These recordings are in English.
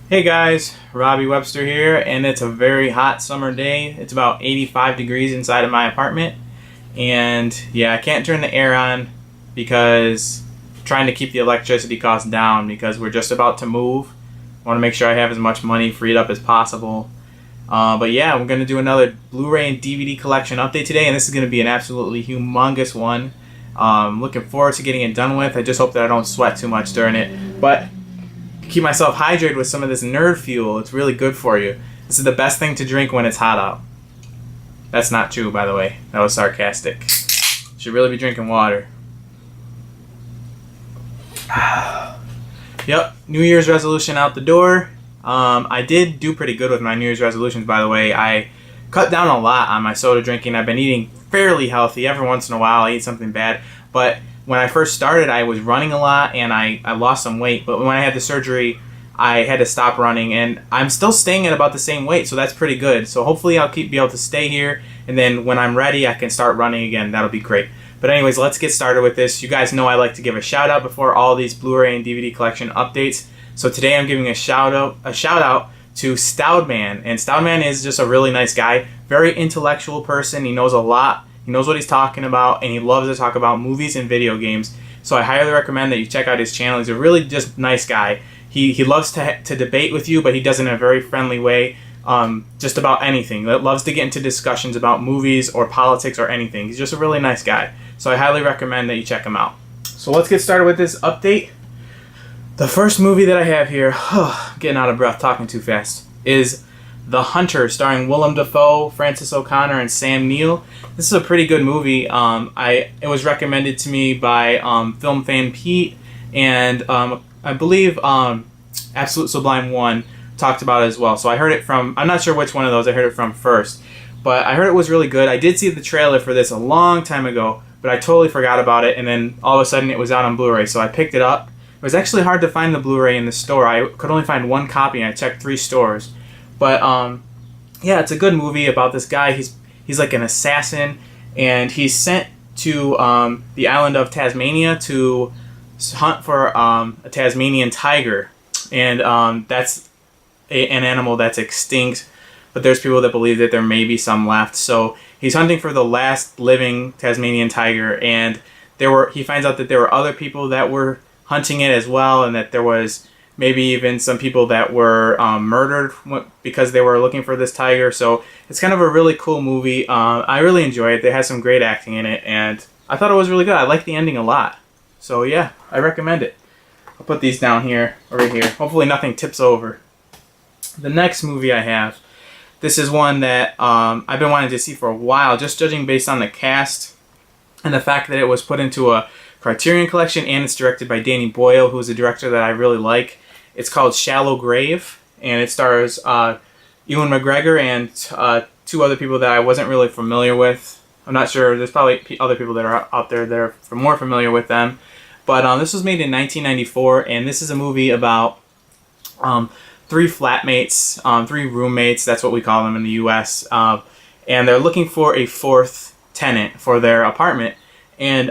Hey guys, Robbie Webster here, and it's a very hot summer day. It's about 85 degrees inside of my apartment, and yeah, I can't turn the air on because I'm trying to keep the electricity costs down because we're just about to move. I want to make sure I have as much money freed up as possible. But yeah, we're going to do another Blu-ray and DVD collection update today, and this is going to be an absolutely humongous one. Looking forward to getting it done with. I just hope that I don't sweat too much during it, but keep myself hydrated with some of this nerd fuel. It's really good for you. This is the best thing to drink when it's hot out. That's not true, by the way. That was sarcastic. Should really be drinking water. Yep, New Year's resolution out the door. I did do pretty good with my New Year's resolutions, by the way. I cut down a lot on my soda drinking. I've been eating fairly healthy. Every once in a while I eat something bad, but when I first started, I was running a lot, and I lost some weight. But when I had the surgery, I had to stop running, and I'm still staying at about the same weight, so that's pretty good. So hopefully I'll be able to stay here, and then when I'm ready, I can start running again. That'll be great. But anyways, let's get started with this. You guys know I like to give a shout-out before all these Blu-ray and DVD collection updates. So today I'm giving a shout-out to SpiderMan. And SpiderMan is just a really nice guy, very intellectual person. He knows a lot. He knows what he's talking about, and he loves to talk about movies and video games. So I highly recommend that you check out his channel. He's a really just nice guy. He loves to debate with you, but he does it in a very friendly way, just about anything. He loves to get into discussions about movies or politics or anything. He's just a really nice guy. So I highly recommend that you check him out. So let's get started with this update. The first movie that I have here, getting out of breath, talking too fast, is The Hunter, starring Willem, Dafoe, Francis O'Connor, and Sam Neill. This is a pretty good movie. It was recommended to me by Film Fan Pete, and I believe Absolute Sublime 1 talked about it as well. So I heard it from, I'm not sure which one of those I heard it from first, but I heard it was really good. I did see the trailer for this a long time ago, but I totally forgot about it, and then all of a sudden it was out on Blu-ray, so I picked it up. It was actually hard to find the Blu-ray in the store. I could only find one copy, and I checked 3 stores. But yeah, it's a good movie about this guy. He's like an assassin, and he's sent to the island of Tasmania to hunt for a Tasmanian tiger, and that's an animal that's extinct. But there's people that believe that there may be some left. So he's hunting for the last living Tasmanian tiger, and he finds out that there were other people that were hunting it as well, and that there was maybe even some people that were murdered because they were looking for this tiger. So it's kind of a really cool movie. I really enjoy it. They had some great acting in it, and I thought it was really good. I like the ending a lot. So yeah, I recommend it. I'll put these down here, or right here. Hopefully nothing tips over. The next movie I have, this is one that I've been wanting to see for a while, just judging based on the cast and the fact that it was put into a Criterion Collection, and it's directed by Danny Boyle, who is a director that I really like. It's called Shallow Grave, and it stars Ewan McGregor and 2 other people that I wasn't really familiar with. I'm not sure. There's probably other people that are out there that are more familiar with them. But this was made in 1994, and this is a movie about 3 flatmates, 3 roommates. That's what we call them in the U.S. And they're looking for a 4th tenant for their apartment. And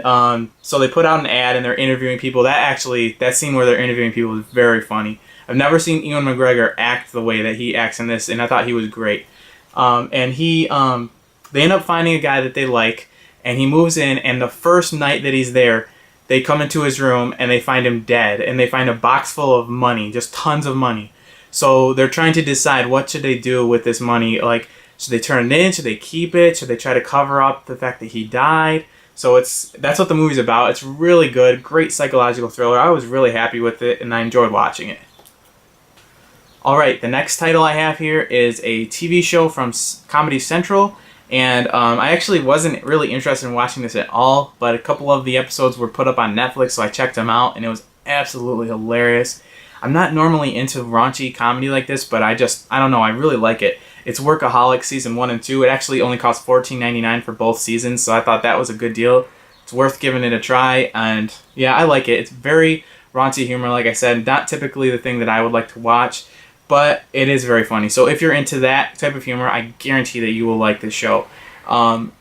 so they put out an ad, and they're interviewing people. That scene where they're interviewing people is very funny. I've never seen Ewan McGregor act the way that he acts in this, and I thought he was great. And they end up finding a guy that they like, and he moves in, and the first night that he's there, they come into his room, and they find him dead, and they find a box full of money, just tons of money. So they're trying to decide what should they do with this money. Like, should they turn it in? Should they keep it? Should they try to cover up the fact that he died? So that's what the movie's about. It's really good, great psychological thriller. I was really happy with it, and I enjoyed watching it. Alright, the next title I have here is a TV show from Comedy Central, and I actually wasn't really interested in watching this at all, but a couple of the episodes were put up on Netflix, so I checked them out, and it was absolutely hilarious. I'm not normally into raunchy comedy like this, but I don't know, I really like it. It's Workaholics season 1 and 2. It actually only cost $14.99 for both seasons, so I thought that was a good deal. It's worth giving it a try, and yeah, I like it. It's very raunchy humor, like I said. Not typically the thing that I would like to watch, but it is very funny. So if you're into that type of humor, I guarantee that you will like this show.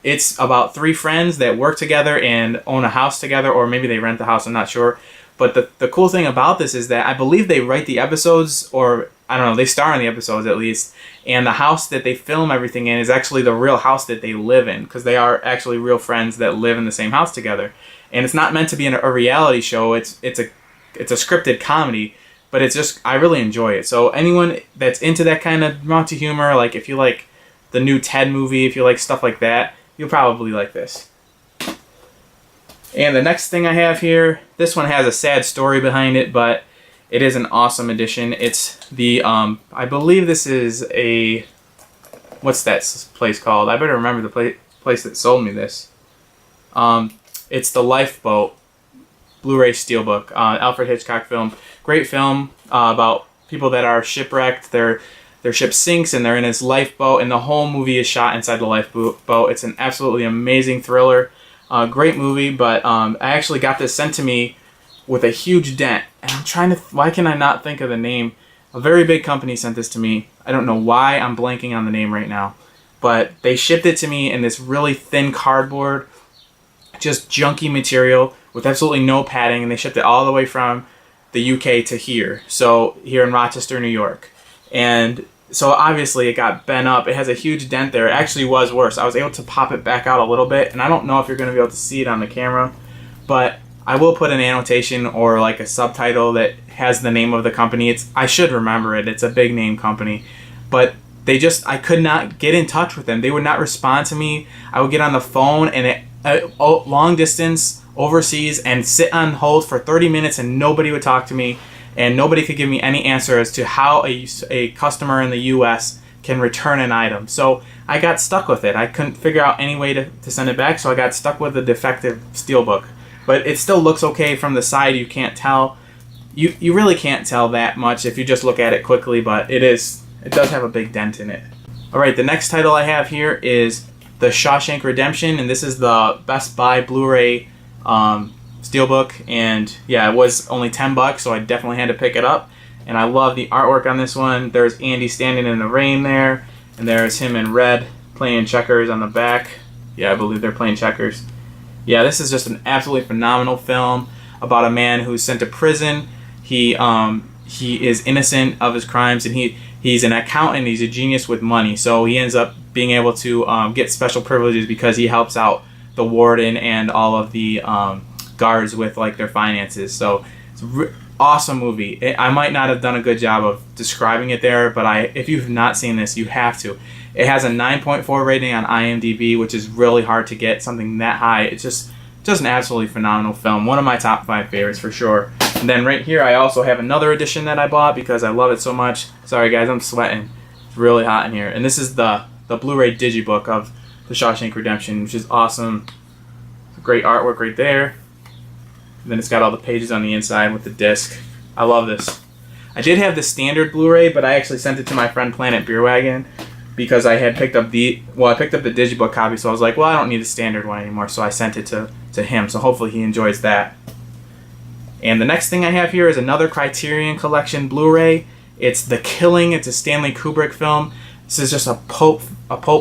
It's about 3 friends that work together and own a house together, or maybe they rent the house, I'm not sure. But the cool thing about this is that I believe they write the episodes, or I don't know, they star in the episodes at least. And the house that they film everything in is actually the real house that they live in, because they are actually real friends that live in the same house together. And it's not meant to be a reality show. It's a scripted comedy, but it's just, I really enjoy it. So anyone that's into that kind of raunchy humor, like if you like the new Ted movie, if you like stuff like that, you'll probably like this. And the next thing I have here, this one has a sad story behind it, but it is an awesome edition. It's the, I believe this is a, what's that place called? I better remember the place that sold me this. It's the Lifeboat Blu-ray Steelbook, Alfred Hitchcock film. Great film about people that are shipwrecked. Their ship sinks and they're in this lifeboat, and the whole movie is shot inside the lifeboat. It's an absolutely amazing thriller. Great movie, but I actually got this sent to me with a huge dent, and I'm trying to, why can I not think of the name? A very big company sent this to me. I don't know why I'm blanking on the name right now, but they shipped it to me in this really thin cardboard, just junky material with absolutely no padding, and they shipped it all the way from the UK to here, so here in Rochester, New York. And so obviously it got bent up. It has a huge dent there. It actually was worse. I was able to pop it back out a little bit, and I don't know if you're going to be able to see it on the camera, but I will put an annotation or like a subtitle that has the name of the company. I should remember it. It's a big name company, but I could not get in touch with them. They would not respond to me. I would get on the phone and long distance overseas and sit on hold for 30 minutes and nobody would talk to me, and nobody could give me any answer as to how a customer in the US can return an item. So I got stuck with it. I couldn't figure out any way to send it back, so I got stuck with the defective steelbook. But it still looks okay from the side. You can't tell. You really can't tell that much if you just look at it quickly, but it does have a big dent in it. Alright, the next title I have here is The Shawshank Redemption, and this is the Best Buy Blu-ray steelbook, and yeah, it was only $10, so I definitely had to pick it up. And I love the artwork on this one. There's Andy standing in the rain there, and there's him in red playing checkers on the back. Yeah, I believe they're playing checkers. Yeah, this is just an absolutely phenomenal film about a man who's sent to prison. He is innocent of his crimes, and he's an accountant. He's a genius with money, so he ends up being able to get special privileges because he helps out the warden and all of the guards with like their finances. So it's awesome movie. I might not have done a good job of describing it there, but if you've not seen this, you have to. It has a 9.4 rating on IMDb, which is really hard to get something that high. It's just an absolutely phenomenal film. One of my top 5 favorites for sure. And then right here, I also have another edition that I bought because I love it so much. Sorry guys, I'm sweating. It's really hot in here. And this is the Blu-ray digibook of The Shawshank Redemption, which is awesome. Great artwork right there. And then it's got all the pages on the inside with the disc. I love this. I did have the standard Blu-ray, but I actually sent it to my friend Planet Beerwagon because I had picked up the digibook copy, so I was like, well, I don't need the standard one anymore, so I sent it to him, so hopefully he enjoys that. And the next thing I have here is another Criterion Collection Blu-ray. It's The Killing. It's a Stanley Kubrick film. This is just a pulp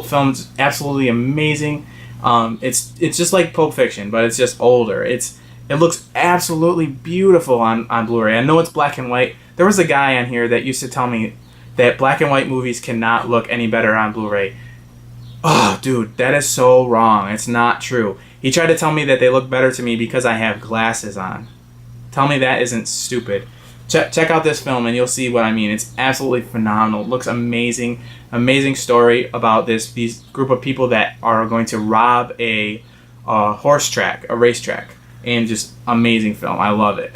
film. It's absolutely amazing. It's just like Pulp Fiction, but it's just older. It looks absolutely beautiful on Blu-ray. I know it's black and white. There was a guy on here that used to tell me that black and white movies cannot look any better on Blu-ray. Oh, dude, that is so wrong. It's not true. He tried to tell me that they look better to me because I have glasses on. Tell me that isn't stupid. Check out this film and you'll see what I mean. It's absolutely phenomenal. It looks amazing. Amazing story about these group of people that are going to rob a horse track, a racetrack. And just amazing film. I love it.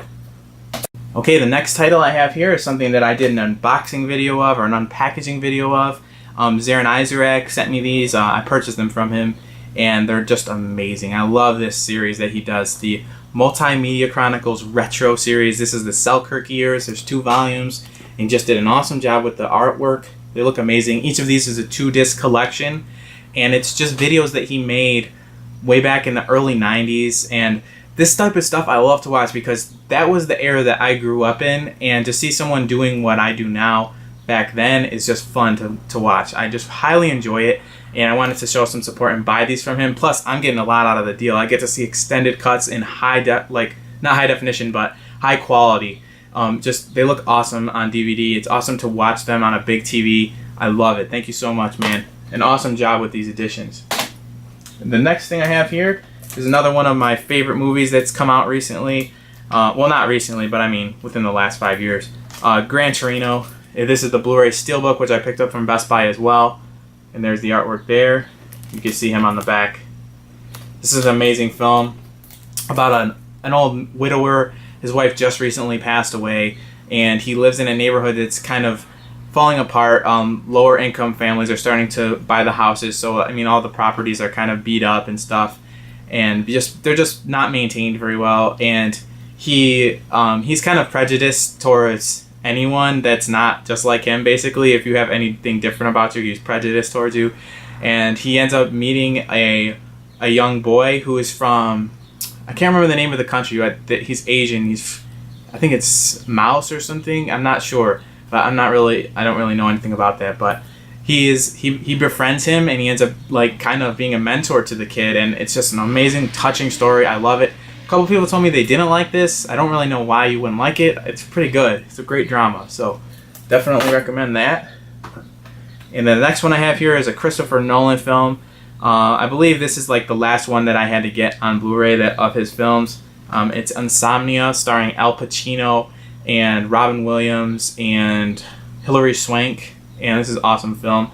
Okay, the next title I have here is something that I did an unboxing video of, or an unpackaging video of. Zarin Isaac sent me these. I purchased them from him, and they're just amazing. I love this series that he does, the Multimedia Chronicles Retro series. This is the Selkirk Years. There's 2 volumes, and he just did an awesome job with the artwork. They look amazing. Each of these is a 2-disc collection, and it's just videos that he made way back in the early 90s, and this type of stuff I love to watch because that was the era that I grew up in, and to see someone doing what I do now back then is just fun to watch. I just highly enjoy it, and I wanted to show some support and buy these from him. Plus, I'm getting a lot out of the deal. I get to see extended cuts in not high definition, but high quality. Just they look awesome on DVD. It's awesome to watch them on a big TV. I love it. Thank you so much, man. An awesome job with these editions. And the next thing I have here is another one of my favorite movies that's come out recently. Well, not recently, but I mean within the last 5 years. Gran Torino. This is the Blu-ray Steelbook, which I picked up from Best Buy as well. And there's the artwork there. You can see him on the back. This is an amazing film about an old widower. His wife just recently passed away, and he lives in a neighborhood that's kind of falling apart. Lower income families are starting to buy the houses, so I mean all the properties are kind of beat up and stuff, and they're just not maintained very well. And he's kind of prejudiced towards anyone that's not just like him. Basically, if you have anything different about you, he's prejudiced towards you. And he ends up meeting a young boy who is from, I can't remember the name of the country. He's Asian. I think it's Mouse or something. I'm not sure, but I don't really know anything about that. But he befriends him, and he ends up like kind of being a mentor to the kid, and it's just an amazing, touching story. I love it. A couple people told me they didn't like this. I don't really know why you wouldn't like it. It's pretty good. It's a great drama, so definitely recommend that. And then the next one I have here is a Christopher Nolan film. I believe this is like the last one that I had to get on Blu-ray of his films. It's Insomnia, starring Al Pacino and Robin Williams and Hilary Swank. And this is an awesome film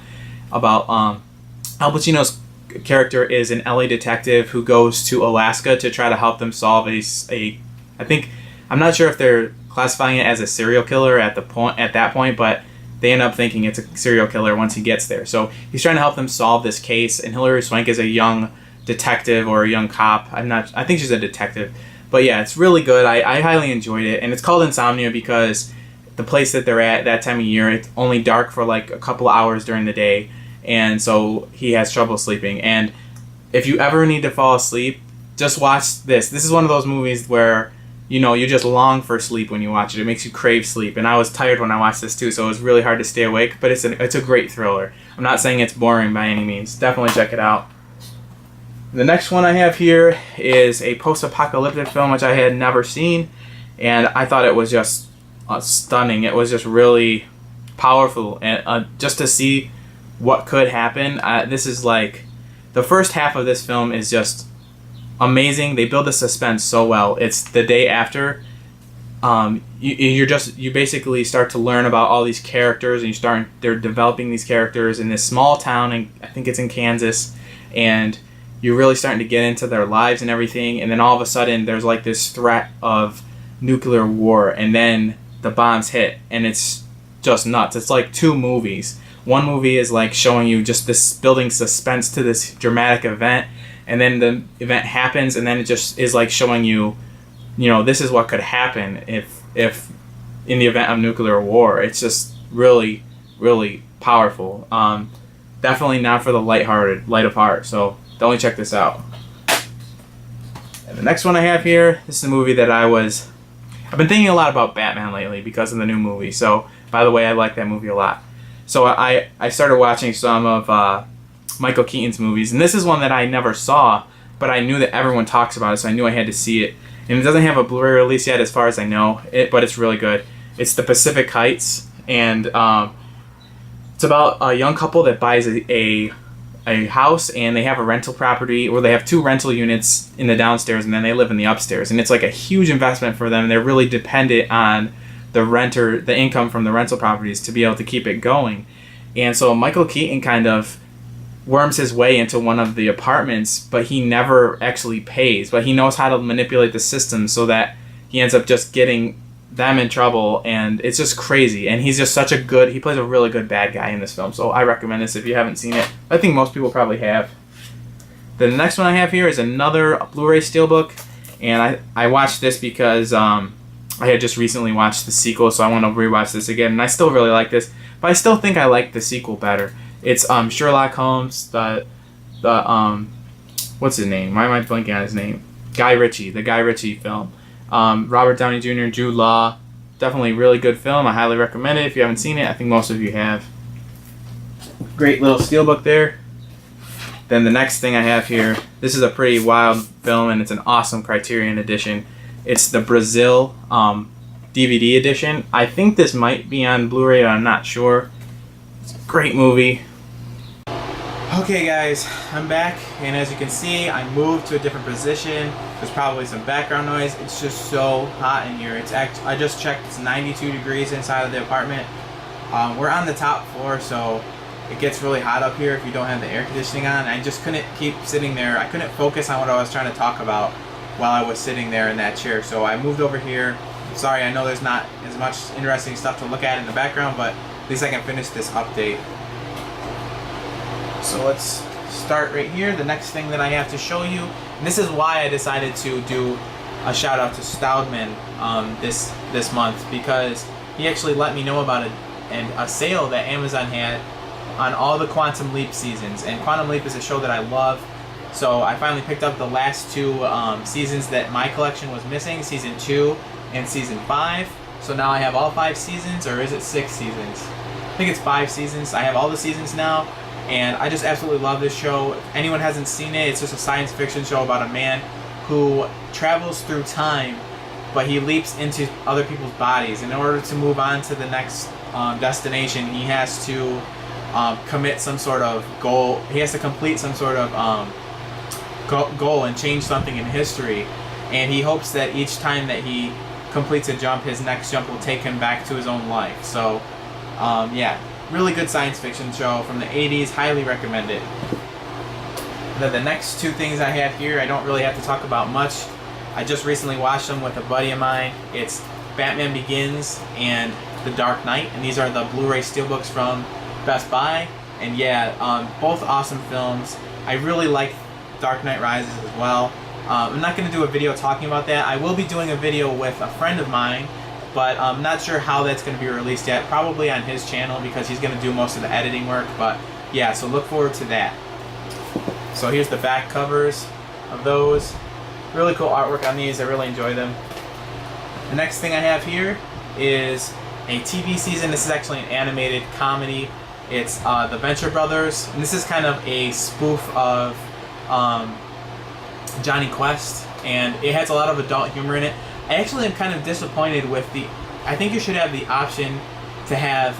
about Al Pacino's character is an LA detective who goes to Alaska to try to help them solve I'm not sure if they're classifying it as a serial killer at that point, but they end up thinking it's a serial killer once he gets there. So he's trying to help them solve this case, and Hilary Swank is a young detective or a young cop. I think she's a detective. But yeah, it's really good. I highly enjoyed it. And it's called Insomnia because the place that they're at that time of year, it's only dark for like a couple of hours during the day. And so he has trouble sleeping. And if you ever need to fall asleep, just watch this. This is one of those movies where, you just long for sleep when you watch it. It makes you crave sleep. And I was tired when I watched this too, so it was really hard to stay awake. But it's a great thriller. I'm not saying it's boring by any means. Definitely check it out. The next one I have here is a post-apocalyptic film which I had never seen. And I thought it was just stunning. It was just really powerful. And just to see what could happen. This is like the first half of this film is just amazing. They build the suspense so well. It's the day after. You basically start to learn about all these characters, and they're developing these characters in this small town, and I think it's in Kansas, and you're really starting to get into their lives and everything. And then all of a sudden, there's like this threat of nuclear war, and then the bombs hit, and it's just nuts. It's like two movies. One movie is like showing you just this building suspense to this dramatic event, and then the event happens, and then it just is like showing you, this is what could happen if in the event of nuclear war. It's just really, really powerful. Definitely not for the light of heart. So definitely check this out. And the next one I have here, this is a movie that I've been thinking a lot about Batman lately because of the new movie. So by the way, I like that movie a lot. So I started watching some of Michael Keaton's movies, and this is one that I never saw, but I knew that everyone talks about it, so I knew I had to see it. And it doesn't have a Blu-ray release yet, as far as I know, but it's really good. It's The Pacific Heights, and it's about a young couple that buys a house, and they have a rental property, or they have two rental units in the downstairs, and then they live in the upstairs. And it's like a huge investment for them. They're really dependent on the income from the rental properties to be able to keep it going. And so Michael Keaton kind of worms his way into one of the apartments, but he never actually pays. But he knows how to manipulate the system so that he ends up just getting them in trouble, and it's just crazy. And he's just he plays a really good bad guy in this film, so I recommend this if you haven't seen it. I think most people probably have. The next one I have here is another Blu-ray Steelbook, and I watched this because I had just recently watched the sequel, so I want to rewatch this again, and I still really like this, but I still think I like the sequel better. It's Sherlock Holmes, the what's his name? Why am I blanking on his name? The Guy Ritchie film. Robert Downey Jr., Jude Law. Definitely really good film. I highly recommend it if you haven't seen it. I think most of you have. Great little steelbook there. Then the next thing I have here, this is a pretty wild film, and it's an awesome Criterion edition. It's the Brazil DVD edition. I think this might be on Blu-ray, I'm not sure. It's a great movie. Okay guys, I'm back, and as you can see, I moved to a different position. There's probably some background noise. It's just so hot in here. I just checked, it's 92 degrees inside of the apartment. We're on the top floor, so it gets really hot up here if you don't have the air conditioning on. I just couldn't keep sitting there. I couldn't focus on what I was trying to talk about while I was sitting there in that chair, so I moved over here. Sorry, I know there's not as much interesting stuff to look at in the background, but at least I can finish this update. So let's start right here. The next thing that I have to show you, and this is why I decided to do a shout out to Stoudman this month, because he actually let me know about a sale that Amazon had on all the Quantum Leap seasons. And Quantum Leap is a show that I love, so I finally picked up the last two seasons that my collection was missing, season 2 and season 5. So now I have all 5 seasons, or is it 6 seasons? I think it's 5 seasons. I have all the seasons now. And I just absolutely love this show. If anyone hasn't seen it, it's just a science fiction show about a man who travels through time, but he leaps into other people's bodies. And in order to move on to the next destination, he has to commit some sort of goal. He has to complete some sort of goal and change something in history. And he hopes that each time that he completes a jump, his next jump will take him back to his own life. So, yeah. Really good science fiction show from the 80s. Highly recommend it. Then the next two things I have here, I don't really have to talk about much. I just recently watched them with a buddy of mine. It's Batman Begins and The Dark Knight, and these are the Blu-ray steelbooks from Best Buy. And yeah, both awesome films. I really like Dark Knight Rises as well. I'm not going to do a video talking about that. I will be doing a video with a friend of mine, but I'm not sure how that's going to be released yet. Probably on his channel, because he's going to do most of the editing work. But yeah, so look forward to that. So here's the back covers of those. Really cool artwork on these. I really enjoy them. The next thing I have here is a TV season. This is actually an animated comedy. It's the Venture Brothers, and this is kind of a spoof of Johnny Quest, and it has a lot of adult humor in it. I actually am kind of disappointed with I think you should have the option to have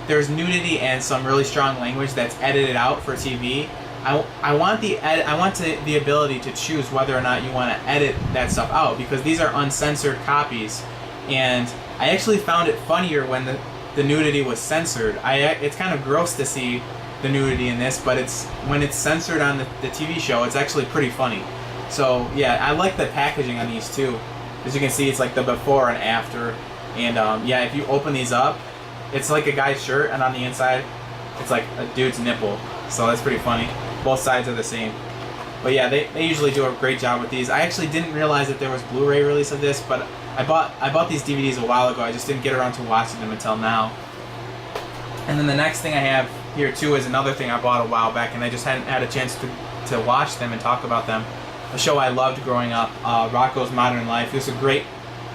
there's nudity and some really strong language that's edited out for TV. I want the ability to choose whether or not you want to edit that stuff out, because these are uncensored copies, and I actually found it funnier when the nudity was censored. It's kind of gross to see the nudity in this, but when it's censored on the TV show, it's actually pretty funny. So yeah, I like the packaging on these too. As you can see, it's like the before and after. And yeah, if you open these up, it's like a guy's shirt, and on the inside, it's like a dude's nipple. So that's pretty funny. Both sides are the same. But yeah, they usually do a great job with these. I actually didn't realize that there was Blu-ray release of this, but I bought these DVDs a while ago. I just didn't get around to watching them until now. And then the next thing I have here too is another thing I bought a while back, and I just hadn't had a chance to watch them and talk about them. A show I loved growing up, Rocko's Modern Life. It was a great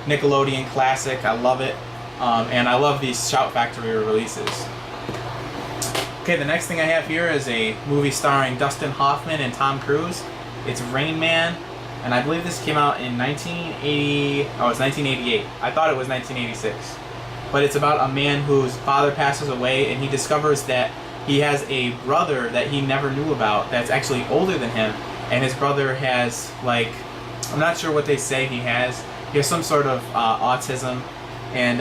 Nickelodeon classic. I love it. And I love these Shout Factory releases. Okay, the next thing I have here is a movie starring Dustin Hoffman and Tom Cruise. It's Rain Man, and I believe this came out in 1988. I thought it was 1986. But it's about a man whose father passes away, and he discovers that he has a brother that he never knew about that's actually older than him. And his brother has, like, I'm not sure what they say he has. He has some sort of autism. And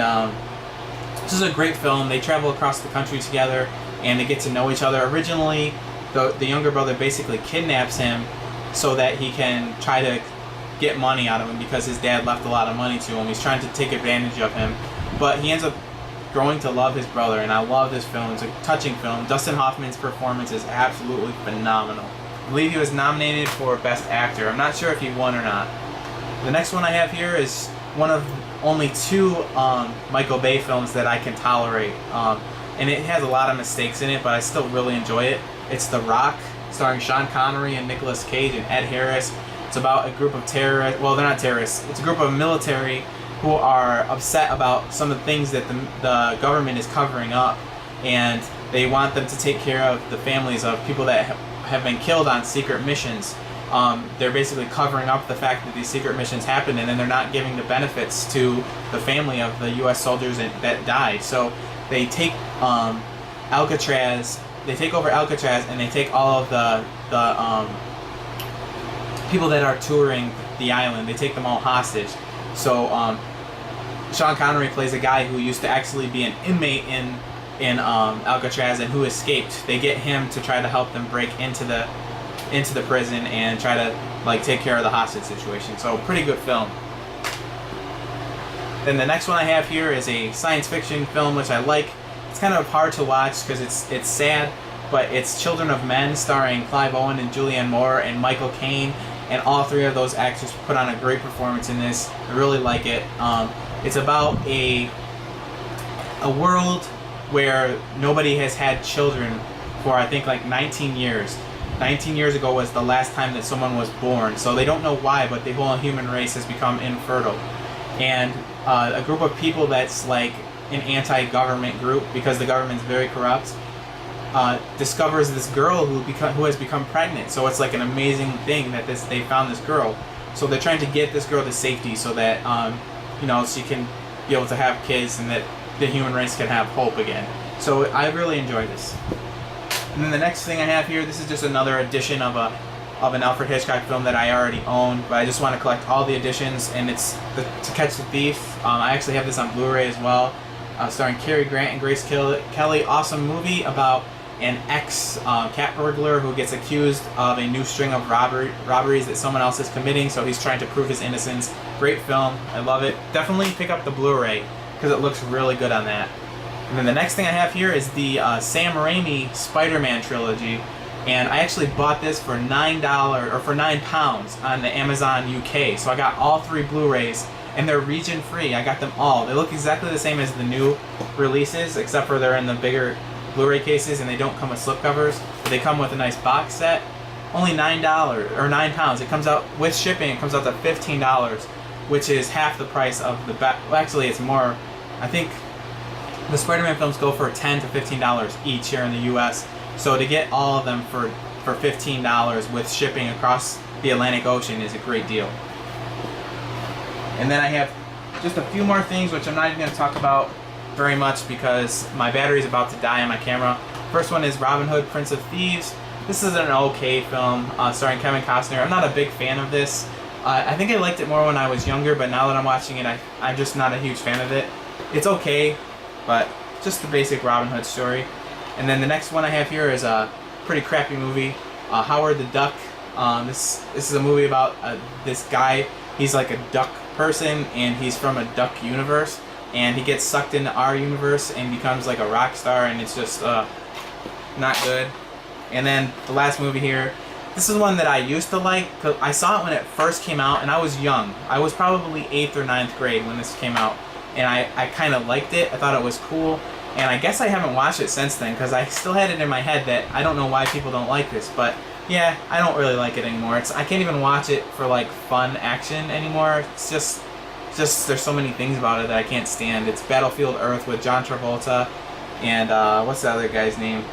this is a great film. They travel across the country together, and they get to know each other. Originally, the younger brother basically kidnaps him so that he can try to get money out of him, because his dad left a lot of money to him. He's trying to take advantage of him. But he ends up growing to love his brother, and I love this film. It's a touching film. Dustin Hoffman's performance is absolutely phenomenal. I believe he was nominated for Best Actor. I'm not sure if he won or not. The next one I have here is one of only 2 Michael Bay films that I can tolerate. And it has a lot of mistakes in it, but I still really enjoy it. It's The Rock, starring Sean Connery and Nicolas Cage and Ed Harris. It's about a group of terrorists. Well, they're not terrorists. It's a group of military who are upset about some of the things that the government is covering up. And they want them to take care of the families of people that have been killed on secret missions. they're basically covering up the fact that these secret missions happen, and then they're not giving the benefits to the family of the U.S. soldiers that died. So they take Alcatraz, they take over Alcatraz, and they take all of the people that are touring the island. They take them all hostage. So Sean Connery plays a guy who used to actually be an inmate in Alcatraz and who escaped. They get him to try to help them break into the prison and try to like take care of the hostage situation. So pretty good film. Then the next one I have here is a science fiction film which I like. It's kind of hard to watch because it's sad, but it's Children of Men, starring Clive Owen and Julianne Moore and Michael Caine, and all three of those actors put on a great performance in this. I really like it. It's about a world where nobody has had children for I think like 19 years. 19 years ago was the last time that someone was born, so they don't know why, but the whole human race has become infertile. And a group of people that's like an anti-government group, because the government's very corrupt, discovers this girl who has become pregnant. So it's like an amazing thing that they found this girl. So they're trying to get this girl to safety so that she can be able to have kids and that the human race can have hope again. So I really enjoy this. And then the next thing I have here, this is just another edition of an Alfred Hitchcock film that I already own, but I just want to collect all the editions, and it's To Catch the Thief. I actually have this on Blu-ray as well, starring Cary Grant and Grace Kelly. Awesome movie about an ex-cat burglar who gets accused of a new string of robberies that someone else is committing, so he's trying to prove his innocence. Great film. I love it. Definitely pick up the Blu-ray because it looks really good on that. And then the next thing I have here is the Sam Raimi SpiderMan Trilogy, and I actually bought this for $9 or for £9 on the Amazon UK. So I got all 3 Blu-rays, and they're region free. I got them all. They look exactly the same as the new releases, except for they're in the bigger Blu-ray cases and they don't come with slipcovers, but they come with a nice box set. Only $9 or £9. It comes out with shipping. It comes out to $15, which is half the price of the back. Well, actually, it's more. I think the Spider-Man films go for $10 to $15 each here in the U.S. So to get all of them for $15 with shipping across the Atlantic Ocean is a great deal. And then I have just a few more things which I'm not even going to talk about very much because my battery is about to die on my camera. First one is Robin Hood, Prince of Thieves. This is an okay film starring Kevin Costner. I'm not a big fan of this. I think I liked it more when I was younger, but now that I'm watching it, I'm just not a huge fan of it. It's okay, but just the basic Robin Hood story. And then the next one I have here is a pretty crappy movie, Howard the Duck. This is a movie about this guy. He's like a duck person, and he's from a duck universe, and he gets sucked into our universe and becomes like a rock star, and it's just not good. And then the last movie here, this is one that I used to like, because I saw it when it first came out, and I was young. I was probably 8th or 9th grade when this came out, and I kind of liked it. I thought it was cool, and I guess I haven't watched it since then, because I still had it in my head that I don't know why people don't like this, but yeah, I don't really like it anymore. I can't even watch it for like fun action anymore. It's just there's so many things about it that I can't stand. It's Battlefield Earth with John Travolta and what's the other guy's name?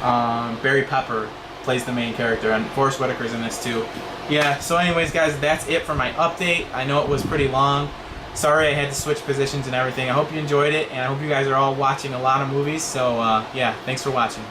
Barry Pepper plays the main character, and Forrest Whitaker's in this too. Yeah, so anyways guys, that's it for my update. I know it was pretty long. Sorry I had to switch positions and everything. I hope you enjoyed it, and I hope you guys are all watching a lot of movies. So yeah, thanks for watching.